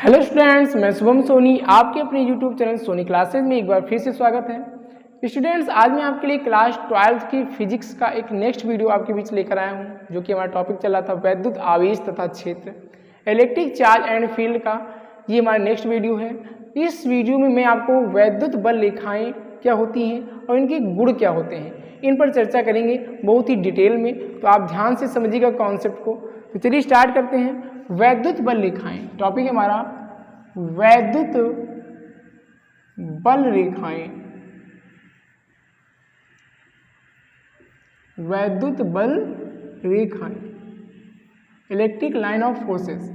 Hello students, मैं शुभम सोनी आपके अपने यूट्यूब चैनल सोनी क्लासेज में एक बार फिर से स्वागत है। स्टूडेंट्स, आज मैं आपके लिए क्लास 12 की फिजिक्स का एक नेक्स्ट वीडियो आपके बीच लेकर आया हूं, जो कि हमारा टॉपिक चला था वैद्युत आवेश तथा क्षेत्र, इलेक्ट्रिक चार्ज एंड फील्ड का। ये हमारा नेक्स्ट वीडियो है। इस वीडियो में मैं आपको वैद्युत बल रेखाएँ क्या होती हैं और इनके गुण क्या होते हैं, इन पर चर्चा करेंगे बहुत ही डिटेल में। तो आप ध्यान से समझिएगा कॉन्सेप्ट को। तो चलिए स्टार्ट करते हैं। वैद्युत बल रेखाएं टॉपिक है हमारा, वैद्युत बल रेखाएं। वैद्युत बल रेखाएं, इलेक्ट्रिक लाइन ऑफ फोर्सेस।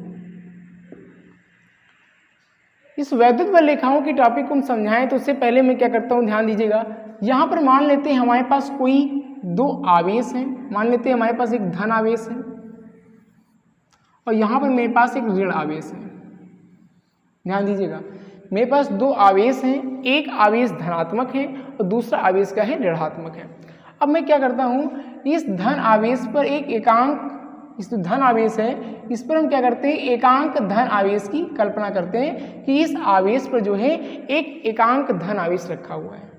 इस वैद्युत बल रेखाओं की टॉपिक को हम समझाएं तो उससे पहले मैं क्या करता हूं, ध्यान दीजिएगा। यहां पर मान लेते हैं हमारे पास कोई दो आवेश हैं। मान लेते हैं हमारे पास एक धन आवेश है और यहाँ पर मेरे पास एक ऋण आवेश है। ध्यान दीजिएगा, मेरे पास दो आवेश हैं, एक आवेश धनात्मक है और दूसरा आवेश क्या है, ऋणात्मक है। अब मैं क्या करता हूँ, इस धन आवेश पर एक एकांक, इस धन आवेश है इस पर हम क्या करते हैं, एकांक धन आवेश की कल्पना करते हैं कि इस आवेश पर जो है एक एकांक धन आवेश रखा हुआ है।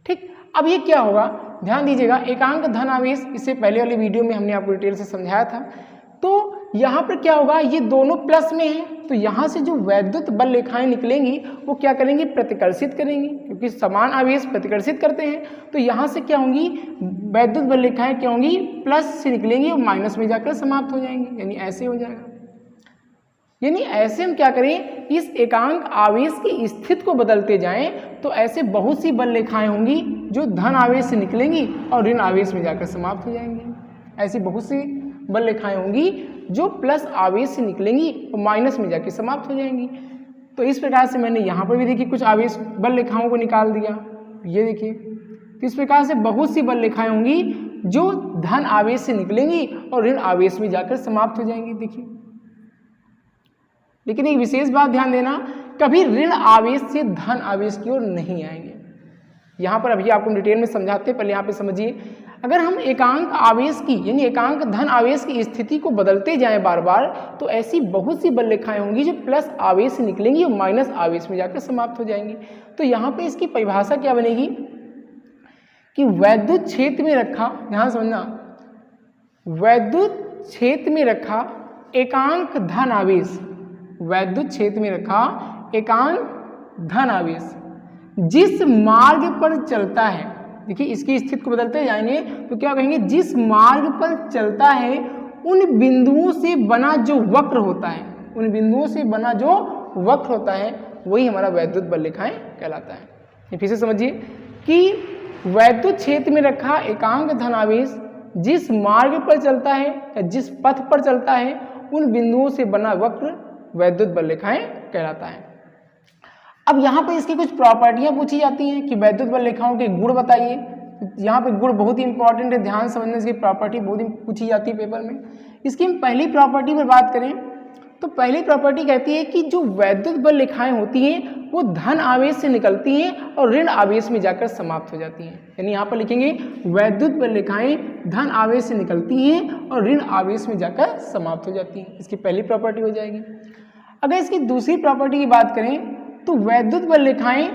ठीक, अब ये क्या होगा, ध्यान दीजिएगा। एकांक धन आवेश इससे पहले वाली वीडियो में हमने आपको डिटेल से समझाया था। तो यहाँ पर क्या होगा, ये दोनों प्लस में हैं, तो यहाँ से जो वैद्युत बल रेखाएं निकलेंगी वो क्या करेंगी, प्रतिकर्षित करेंगी, क्योंकि समान आवेश प्रतिकर्षित करते हैं। तो यहाँ से क्या होंगी, वैद्युत बल रेखाएं क्या होंगी, प्लस से निकलेंगी और माइनस में जाकर समाप्त हो जाएंगी, यानी ऐसे हो जाएगा। यानी ऐसे हम क्या करें, इस एकांक आवेश की स्थिति को बदलते जाएं तो ऐसे बहुत सी बल रेखाएं होंगी जो धन आवेश से निकलेंगी और ऋण आवेश में जाकर समाप्त हो जाएंगी। ऐसी बहुत सी बल रेखाएं होंगी जो प्लस आवेश से निकलेंगी और माइनस में जाके समाप्त हो जाएंगी। तो इस प्रकार से मैंने यहाँ पर भी देखिए कुछ आवेश बल रेखाओं को निकाल दिया, ये देखिए। तो इस प्रकार से बहुत सी बल रेखाएं होंगी जो धन आवेश से निकलेंगी और ऋण आवेश में जाकर समाप्त हो जाएंगी, देखिए। लेकिन एक विशेष बात ध्यान देना, कभी ऋण आवेश से धन आवेश की ओर नहीं आएंगे। यहाँ पर अभी आपको डिटेल में समझाते, पहले यहाँ पे समझिए। अगर हम एकांक आवेश की यानी एकांक धन आवेश की स्थिति को बदलते जाएं बार बार, तो ऐसी बहुत सी बल रेखाएं होंगी जो प्लस आवेश से निकलेंगी और माइनस आवेश में जाकर समाप्त हो जाएंगी। तो यहाँ पे इसकी परिभाषा क्या बनेगी कि वैद्युत क्षेत्र में रखा, ध्यान समझना, वैद्युत क्षेत्र में रखा एकांक धन आवेश, वैद्युत क्षेत्र में रखा एकांक धन आवेश जिस मार्ग पर चलता है, देखिए इसकी स्थिति को बदलते जाएंगे तो क्या कहेंगे, जिस मार्ग पर चलता है उन बिंदुओं से बना जो वक्र होता है, उन बिंदुओं से बना जो वक्र होता है वही हमारा वैद्युत बल रेखाएं कहलाता है। ये फिर से समझिए कि वैद्युत क्षेत्र में रखा एकांक धन आवेश जिस मार्ग पर चलता है या जिस पथ पर चलता है उन बिंदुओं से बना वक्र वैद्युत बल रेखाएं कहलाता है। अब यहाँ पर इसकी कुछ प्रॉपर्टियां पूछी जाती हैं कि वैद्युत बल रेखाओं के गुण बताइए। यहाँ पे गुण बहुत ही इंपॉर्टेंट है, ध्यान समझने, इसकी प्रॉपर्टी बहुत ही पूछी जाती है पेपर में। इसकी हम पहली प्रॉपर्टी पर बात करें तो पहली प्रॉपर्टी कहती है कि जो वैद्युत बल रेखाएं होती हैं वो धन आवेश से निकलती हैं और ऋण आवेश में जाकर समाप्त हो जाती हैं। यानी यहाँ पर लिखेंगे वैद्युत बल रेखाएं धन आवेश से निकलती हैं और ऋण आवेश में जाकर समाप्त हो जाती हैं। इसकी पहली प्रॉपर्टी हो जाएगी। अगर इसकी दूसरी प्रॉपर्टी की बात करें तो वैद्युत बल रेखाएं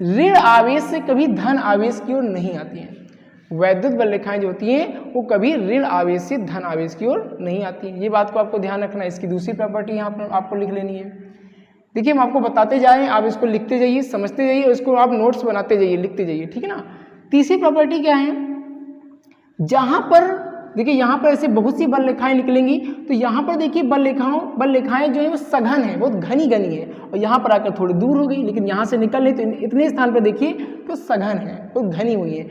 ऋण आवेश से कभी धन आवेश की ओर नहीं आती हैं। वैद्युत बल रेखाएं जो होती हैं वो कभी ऋण आवेश से धन आवेश की ओर नहीं आती हैं। ये बात को आपको ध्यान रखना है। इसकी दूसरी प्रॉपर्टी यहाँ पर आपको लिख लेनी है। देखिए हम आपको बताते जाएं, आप इसको लिखते जाइए, समझते जाइए और इसको आप नोट्स बनाते जाइए, लिखते जाइए, ठीक है ना। तीसरी प्रॉपर्टी क्या है, जहां पर देखिए यहाँ पर ऐसे बहुत सी बल रेखाएं निकलेंगी तो यहाँ पर देखिए बल रेखाएं जो है वो सघन है, बहुत घनी घनी है, और यहाँ पर आकर थोड़ी दूर हो गई, लेकिन यहाँ से निकल रही तो इतने स्थान पर देखिए तो सघन है, बहुत घनी हुई है।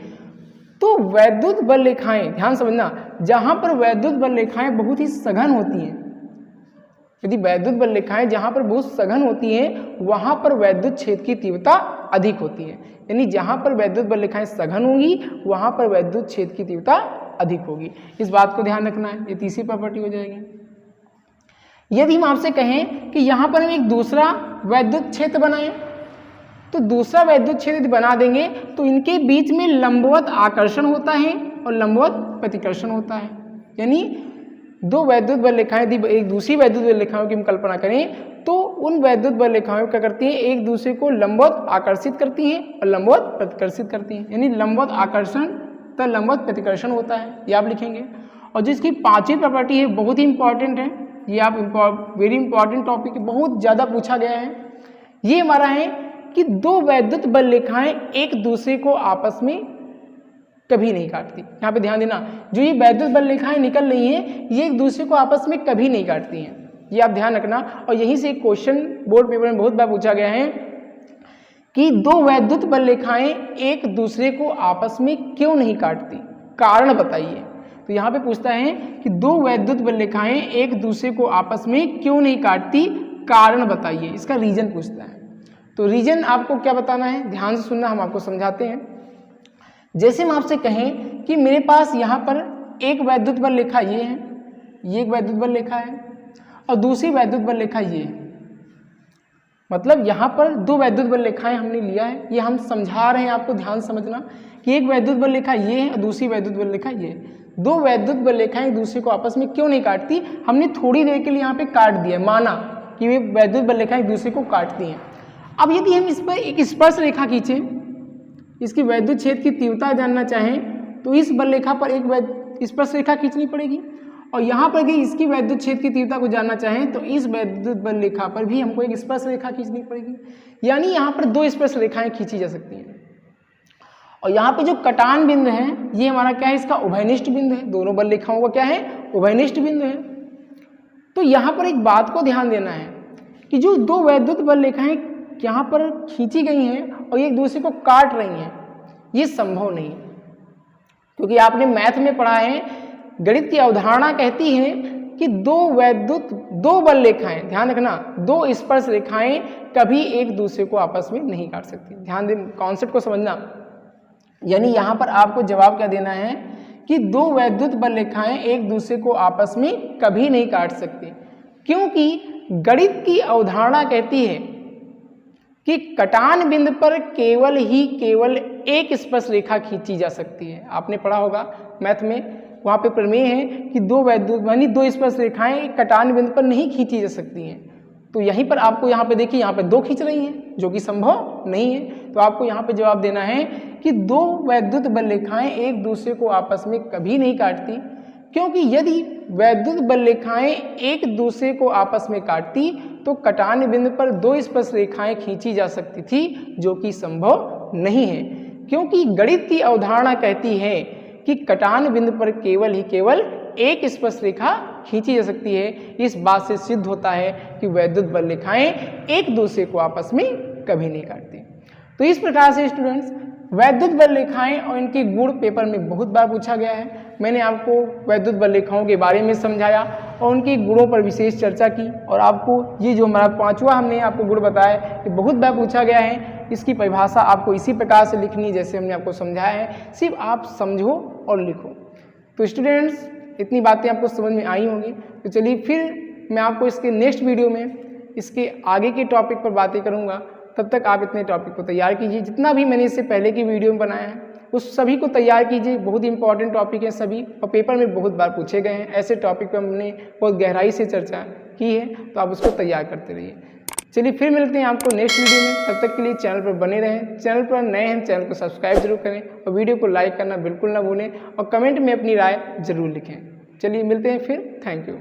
तो वैद्युत बल रेखाएं, ध्यान समझना, जहाँ पर वैद्युत बल रेखाएं बहुत ही सघन होती हैं, यदि वैद्युत बल रेखाएं जहाँ पर बहुत सघन होती हैं वहाँ पर वैद्युत क्षेत्र की तीव्रता अधिक होती है। यानी जहाँ पर वैद्युत बल रेखाएं सघन होंगी वहाँ पर वैद्युत क्षेत्र की तीव्रता अधिक होगी। इस बात को ध्यान रखना है। ये तीसरी प्रॉपर्टी हो जाएगी। यदि हम आपसे कहें कि यहाँ पर हम एक दूसरा वैद्युत क्षेत्र बनाएं तो दूसरा वैद्युत क्षेत्र यदि बना देंगे तो इनके बीच में लंबवत आकर्षण होता है और लंबवत प्रतिकर्षण होता है। यानी दो वैद्युत बल रेखाएं यदि एक दूसरी वैद्युत बल रेखाओं की हम कल्पना करें तो उन वैद्युत बल रेखाएं क्या करती हैं, एक दूसरे को लंबवत आकर्षित करती हैं और लंबवत प्रतिकर्षित करती हैं, यानी लंबवत आकर्षण तथा लंबवत प्रतिकर्षण होता है, ये आप लिखेंगे। और जिसकी पांचवी प्रॉपर्टी है बहुत ही इंपॉर्टेंट है, ये आप वेरी इंपॉर्टेंट टॉपिक है, बहुत ज़्यादा पूछा गया है। ये हमारा है कि दो वैद्युत बल रेखाएं एक दूसरे को आपस में कभी नहीं काटती। यहाँ पे ध्यान देना, जो ये वैद्युत बल रेखाएं निकल रही हैं ये एक दूसरे को आपस में कभी नहीं काटती हैं, ये आप ध्यान रखना। और यहीं से एक क्वेश्चन बोर्ड पेपर में बहुत बार पूछा गया है कि दो वैद्युत बल रेखाएं एक दूसरे को आपस में क्यों नहीं काटती, कारण बताइए। तो यहाँ पे पूछता है कि दो वैद्युत बल रेखाएं एक दूसरे को आपस में क्यों नहीं काटती, कारण बताइए, इसका रीजन पूछता है। तो रीजन आपको क्या बताना है, ध्यान से सुनना, हम आपको समझाते हैं। जैसे हम आपसे कहें कि मेरे पास यहाँ पर एक वैद्युत बल रेखा ये है, ये एक वैद्युत बल रेखा है और दूसरी वैद्युत बल रेखा ये है, मतलब यहाँ पर दो वैद्युत बल रेखाएं हमने लिया है, ये हम समझा रहे हैं आपको, ध्यान समझना कि एक वैद्युत बल रेखा ये है और दूसरी वैद्युत बल रेखा ये है। दो वैद्युत बल रेखाएं एक दूसरे को आपस में क्यों नहीं काटती, हमने थोड़ी देर के लिए यहाँ पे काट दिया, माना कि वे वैद्युत बल रेखाएं एक दूसरे को काटती हैं। अब यदि हम इस पर एक स्पर्श रेखा खींचें, इसकी वैद्युत क्षेत्र की तीव्रता जानना चाहें तो इस बल रेखा पर एक स्पर्श रेखा खींचनी पड़ेगी, और यहाँ पर भी इसकी वैद्युत क्षेत्र की तीव्रता को जानना चाहें तो इस वैद्युत बल रेखा पर भी हमको एक स्पर्श रेखा खींचनी पड़ेगी, यानी यहाँ पर दो स्पर्श रेखाएं खींची जा सकती हैं। और यहाँ पे जो कटान बिंदु है ये हमारा क्या है, इसका उभयनिष्ठ बिंदु है, दोनों बल रेखाओं का क्या है, उभयनिष्ठ बिंदु है। तो यहाँ पर एक बात को ध्यान देना है कि जो दो वैद्युत बल रेखाएं यहाँ पर खींची गई हैं और एक दूसरे को काट रही हैं, ये संभव नहीं, क्योंकि आपने मैथ में पढ़ा है, गणित की अवधारणा कहती है कि दो बल रेखाएं, ध्यान रखना, दो स्पर्श रेखाएं कभी एक दूसरे को आपस में नहीं काट सकती। ध्यान दें, कॉन्सेप्ट को समझना, यानी यहाँ पर आपको जवाब क्या देना है कि दो वैद्युत बल रेखाएं एक दूसरे को आपस में कभी नहीं काट सकती, क्योंकि गणित की अवधारणा कहती है कि कटान बिंदु पर केवल एक स्पर्श रेखा खींची जा सकती है। आपने पढ़ा होगा मैथ में, वहाँ पे प्रमेय है कि दो स्पर्श रेखाएं कटान बिंदु पर नहीं खींची जा सकती हैं। तो यहीं पर आपको यहाँ पे देखिए, यहाँ पे दो खींच रही हैं, जो कि संभव नहीं है। तो आपको यहाँ पे जवाब देना है कि दो वैद्युत बल रेखाएं एक दूसरे को आपस में कभी नहीं काटती, क्योंकि यदि वैद्युत बल रेखाएं एक दूसरे को आपस में काटती तो कटान बिंदु पर दो स्पर्श रेखाएं खींची जा सकती थी, जो कि संभव नहीं है, क्योंकि गणित की अवधारणा कहती है कि कटान बिंदु पर केवल एक स्पर्श रेखा खींची जा सकती है। इस बात से सिद्ध होता है कि वैद्युत बल रेखाएं एक दूसरे को आपस में कभी नहीं काटती। तो इस प्रकार से स्टूडेंट्स, वैद्युत बल रेखाएं और इनके गुण पेपर में बहुत बार पूछा गया है। मैंने आपको वैद्युत बल रेखाओं के बारे में समझाया और उनके गुणों पर विशेष चर्चा की, और आपको ये जो हमारा पांचवा हमने आपको गुण बताया ये बहुत बार पूछा गया है। इसकी परिभाषा आपको इसी प्रकार से लिखनी है जैसे हमने आपको समझाया है, सिर्फ आप समझो और लिखो। तो स्टूडेंट्स, इतनी बातें आपको समझ में आई होंगी। तो चलिए फिर मैं आपको इसके नेक्स्ट वीडियो में इसके आगे के टॉपिक पर बातें करूँगा। तब तक आप इतने टॉपिक को तैयार कीजिए, जितना भी मैंने इससे पहले की वीडियो में बनाया है उस सभी को तैयार कीजिए। बहुत इंपॉर्टेंट टॉपिक हैं सभी, और पेपर में बहुत बार पूछे गए हैं। ऐसे टॉपिक पर हमने बहुत गहराई से चर्चा की है, तो आप उसको तैयार करते रहिए। चलिए फिर मिलते हैं आपको नेक्स्ट वीडियो में। तब तक के लिए चैनल पर बने रहें। चैनल पर नए हैं, चैनल को सब्सक्राइब जरूर करें और वीडियो को लाइक करना बिल्कुल ना भूलें, और कमेंट में अपनी राय जरूर लिखें। चलिए मिलते हैं फिर, थैंक यू।